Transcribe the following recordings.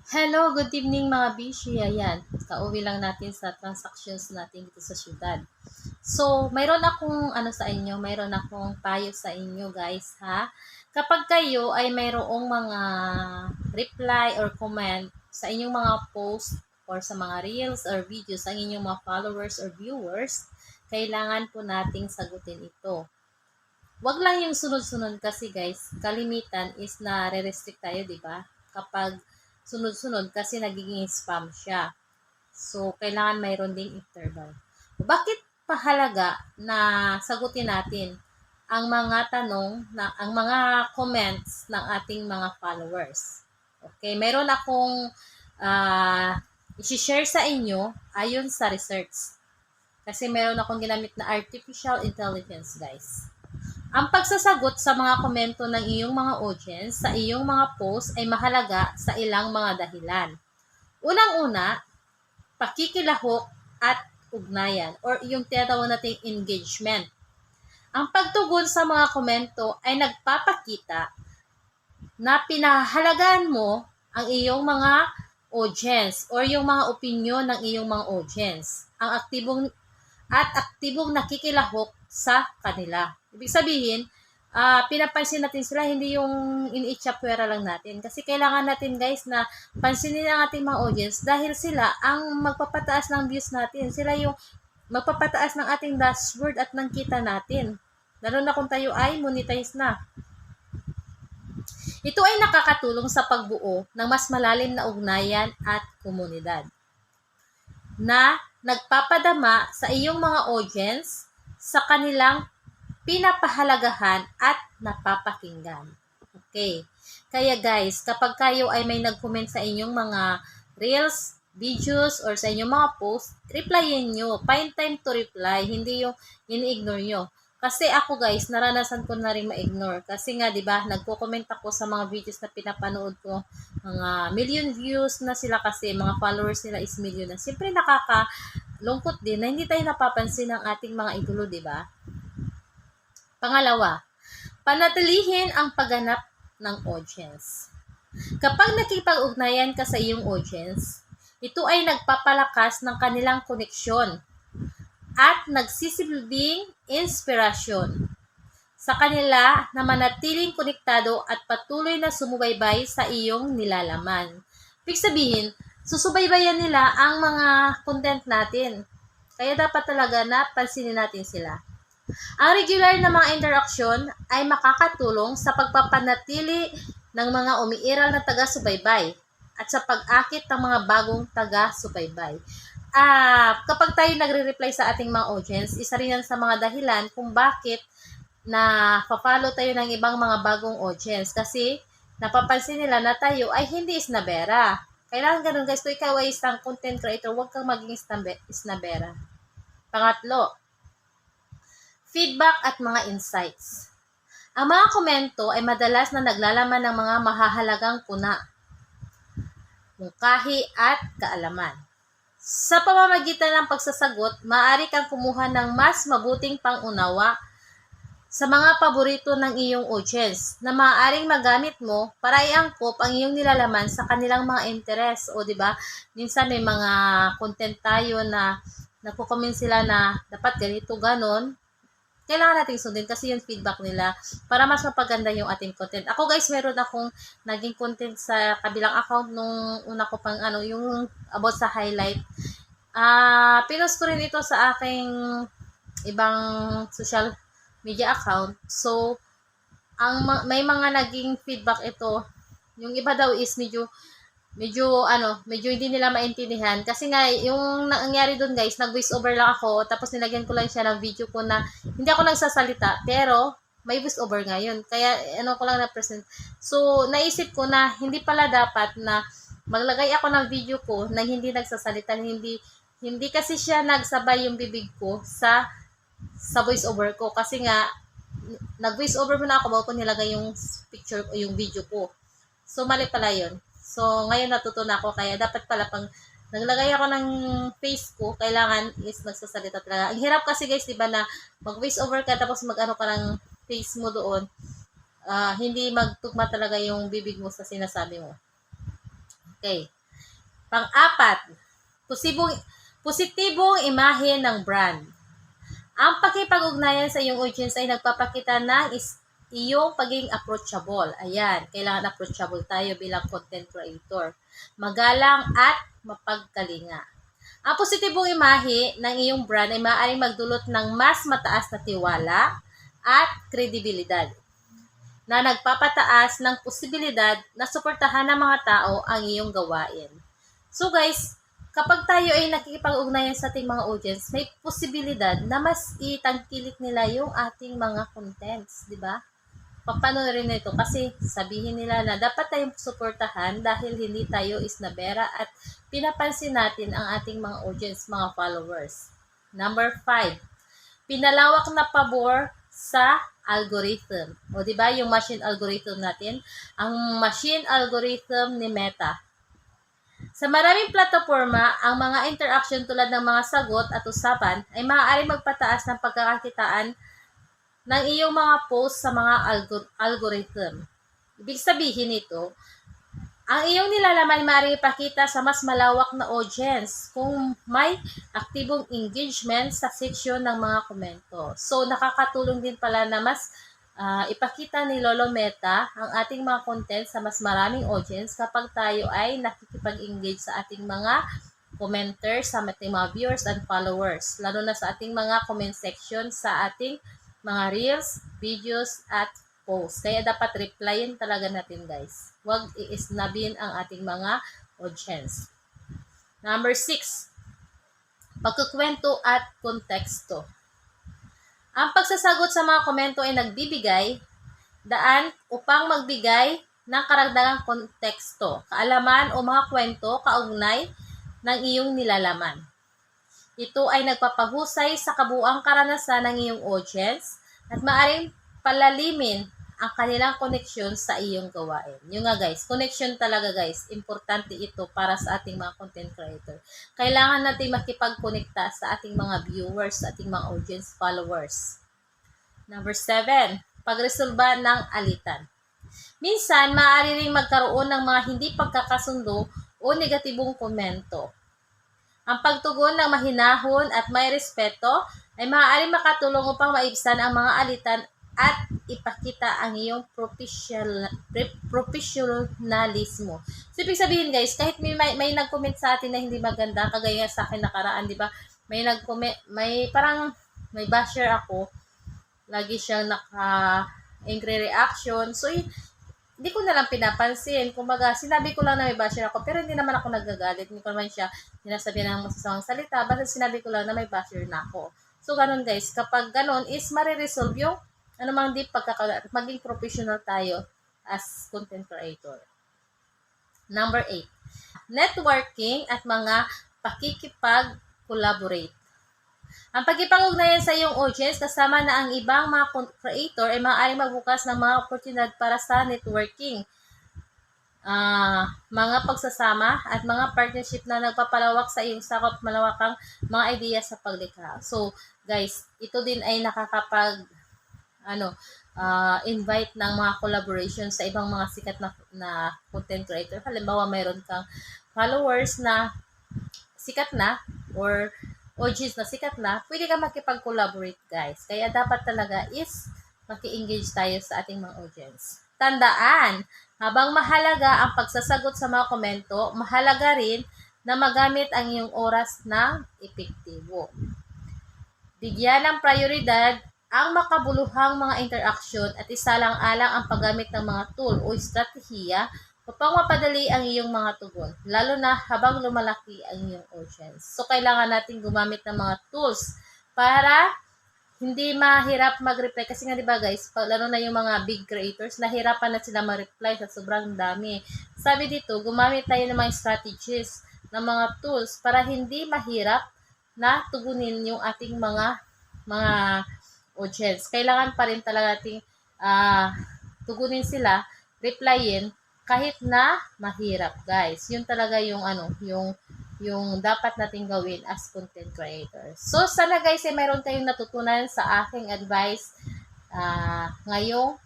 Hello, good evening mga bishi. Ayan, kauwi lang natin sa transactions natin dito sa syudad. So, mayroon akong mayroon akong payo sa inyo guys ha. Kapag kayo ay mayroong mga reply or comment sa inyong mga post or sa mga reels or videos sa inyong mga followers or viewers, kailangan po nating sagutin ito. Wag lang yung sunod-sunod kasi guys, kalimitan is na-restrict tayo, di ba? Kapag sunod-sunod kasi nagiging spam siya. So, kailangan mayroon ding interval. Bakit pahalaga na sagutin natin ang mga tanong ang mga comments ng ating mga followers? Okay, meron akong i-share sa inyo ayon sa research. Kasi meron akong ginamit na artificial intelligence, guys. Ang pagsasagot sa mga komento ng iyong mga audience sa iyong mga post ay mahalaga sa ilang mga dahilan. Unang-una, pakikilahok at ugnayan or yung tinatawag nating engagement. Ang pagtugon sa mga komento ay nagpapakita na pinahalagaan mo ang iyong mga audience or yung mga opinion ng iyong mga audience. Ang aktibong nakikilahok sa kanila. Ibig sabihin, pinapansin natin sila, hindi yung iniitsapwera lang natin. Kasi kailangan natin guys na pansinin ang ating mga audience dahil sila ang magpapataas ng views natin. Sila yung magpapataas ng ating dashboard at ng kita natin. Lalo na kung tayo ay monetize na. Ito ay nakakatulong sa pagbuo ng mas malalim na ugnayan at komunidad na nagpapadama sa iyong mga audience sa kanilang pinapahalagahan at napapakinggan. Okay. Kaya guys, kapag kayo ay may nag-comment sa inyong mga reels, videos, or sa inyong mga posts, replyin nyo. Find time to reply, hindi yung ini-ignore nyo. Kasi ako guys, naranasan ko na rin ma-ignore. Kasi nga, di ba, nagko-comment ako sa mga videos na pinapanood ko. Mga million views na sila kasi, mga followers nila is million na. Siyempre nakakalungkot din na hindi tayo napapansin ng ating mga idolo, di ba? Pangalawa, panatilihin ang pagganap ng audience. Kapag nakipag-ugnayan ka sa iyong audience, ito ay nagpapalakas ng kanilang koneksyon at nagsisilbing inspirasyon sa kanila na manatiling konektado at patuloy na sumubaybay sa iyong nilalaman. Ibig sabihin, susubaybayan nila ang mga content natin. Kaya dapat talaga na pansinin natin sila. Ang regular na mga interaksyon ay makakatulong sa pagpapanatili ng mga umiiral na taga-subaybay at sa pag-akit ng mga bagong taga-subaybay. Kapag tayo nagre-reply sa ating mga audience, isa rin yan sa mga dahilan kung bakit na pa-follow tayo ng ibang mga bagong audience kasi napapansin nila na tayo ay hindi isnabera. Kailangan ganun guys, kung ikaw ay isang content creator, huwag kang maging isnabera. Pangatlo, feedback at mga insights. Ang mga komento ay madalas na naglalaman ng mga mahahalagang puna, mungkahi at kaalaman. Sa pamamagitan ng pagsasagot, maaari kang kumuha ng mas mabuting pangunawa sa mga paborito ng iyong audience na maaaring magamit mo para iangkop ang iyong nilalaman sa kanilang mga interes. O di ba? Minsan may mga content tayo na nagko-comment sila na dapat ganito ganon. Kailangan nating sundin kasi yung feedback nila para mas mapaganda yung ating content. Ako guys, meron akong naging content sa kabilang account nung una ko pang yung about sa highlight. Pinost ko rin ito sa aking ibang social media account. So, may mga naging feedback ito. Yung iba daw is medyo hindi nila maintindihan. Kasi nga, yung nangyari doon guys, nag-voice over lang ako, tapos nilagyan ko lang siya ng video ko na hindi ako nagsasalita, pero may voice over ngayon. Kaya, ko lang na-present. So, naisip ko na hindi pala dapat na maglagay ako ng video ko na hindi nagsasalita, hindi kasi siya nagsabay yung bibig ko sa voice over ko. Kasi nga, nag-voice over muna ako bago ko nilagay yung picture o yung video ko. So, mali pala yun. So, ngayon natutunan ako, kaya dapat pala pang naglagay ako ng face ko, kailangan is nagsasalita talaga. Ang hirap kasi guys, diba na mag-voice over ka, tapos mag-ano ka ng face mo doon, hindi magtugma talaga yung bibig mo sa sinasabi mo. Okay. Pang-apat, positibong imahe ng brand. Ang pakipag-ugnayan sa iyong audience ay nagpapakita ng iyong pagiging approachable. Ayan, kailangan approachable tayo bilang content creator. Magalang at mapagkalinga. Ang positibong imahe ng iyong brand ay maaaring magdulot ng mas mataas na tiwala at kredibilidad na nagpapataas ng posibilidad na suportahan ng mga tao ang iyong gawain. So guys, kapag tayo ay nakikipag-ugnayan sa ating mga audience, may posibilidad na mas itangkilik nila yung ating mga contents, di ba? Paano rin ito? Kasi sabihin nila na dapat tayong suportahan dahil hindi tayo isnabera at pinapansin natin ang ating mga audience, mga followers. Number 5, pinalawak na pabor sa algorithm. O di ba yung machine algorithm natin? Ang machine algorithm ni Meta. Sa maraming plataforma, ang mga interaction tulad ng mga sagot at usapan ay maaaring magpataas ng pagkakakitaan ng iyong mga post sa mga algorithm. Ibig sabihin nito, ang iyong nilalaman maaaring ipakita sa mas malawak na audience kung may aktibong engagement sa section ng mga komento. So, nakakatulong din pala na mas ipakita ni Lolo Meta ang ating mga content sa mas maraming audience kapag tayo ay nakikipag-engage sa ating mga commenters, sa ating mga viewers and followers, lalo na sa ating mga comment section sa ating mga reels, videos, at posts. Kaya dapat replyin talaga natin guys. Huwag iisnabin ang ating mga audience. Number 6, pagkukwento at konteksto. Ang pagsasagot sa mga komento ay nagbibigay daan upang magbigay ng karagdagang konteksto, kaalaman o mga kwento kaugnay ng iyong nilalaman. Ito ay nagpapahusay sa kabuuang karanasan ng iyong audience at maaaring palalimin ang kanilang koneksyon sa iyong gawain. Yung nga guys, connection talaga guys. Importante ito para sa ating mga content creator. Kailangan natin makipag-connecta sa ating mga viewers, sa ating mga audience followers. Number 7, pagresolba ng alitan. Minsan, maaari ring magkaroon ng mga hindi pagkakasundo o negatibong komento. Ang pagtugon ng mahinahon at may respeto ay maaaring makatulong upang maibsan ang mga alitan at ipakita ang iyong professionalismo. So, ibig sabihin guys, kahit may nag-comment sa atin na hindi maganda, kagaya sa akin nakaraan, di ba? May nag-comment, may basher ako, lagi siyang naka-angry reaction. So, hindi ko na lang pinapansin. Kumbaga, sinabi ko lang na may basher ako, pero hindi naman ako nagagalit. Hindi ko naman siya sinasabihan ng masasamang salita. Basta sinabi ko lang na may basher na ako. So, ganun guys. Kapag ganun is mariresolve yung anumang di pagkakalat. Maging professional tayo as content creator. Number 8, networking at mga pakikipag-collaborate. Ang pagkipag-ugnayan sa iyong audience kasama na ang ibang mga creator ay maaaring magbukas ng mga oportunidad para sa networking, mga pagsasama at mga partnership na nagpapalawak sa iyong sakop malawakang mga ideya sa paglikha. So, guys, ito din ay invite ng mga collaboration sa ibang mga sikat na content creator. Halimbawa, mayroon kang followers na sikat na or audience na sikat na, pwede ka makipag-collaborate guys. Kaya dapat talaga is maki-engage tayo sa ating mga audience. Tandaan, habang mahalaga ang pagsasagot sa mga komento, mahalaga rin na magamit ang iyong oras ng epektibo. Bigyan ng prioridad ang makabuluhang mga interaction at isalang-alang ang paggamit ng mga tool o estratehiya upang mapadali ang iyong mga tugon, lalo na habang lumalaki ang iyong audience. So, kailangan natin gumamit ng mga tools para hindi mahirap mag-reply. Kasi nga, di ba guys, lalo na yung mga big creators, nahirapan na sila mag-reply sa sobrang dami. Sabi dito, gumamit tayo ng mga strategies, ng mga tools para hindi mahirap na tugunin yung ating mga audience. Kailangan pa rin talaga nating tugunin sila, replyin, kahit na mahirap, guys. Yun talaga yung yung dapat nating gawin as content creators. So, sana guys, mayroon kayong natutunan sa aking advice ngayong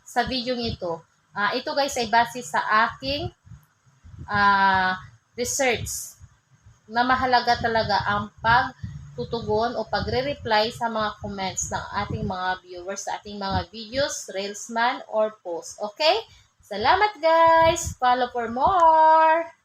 sa video ito. Ito guys ay base sa aking research na mahalaga talaga ang pagtutugon o pagre-reply sa mga comments ng ating mga viewers sa ating mga videos, reels man or post. Okay? Salamat guys! Follow for more!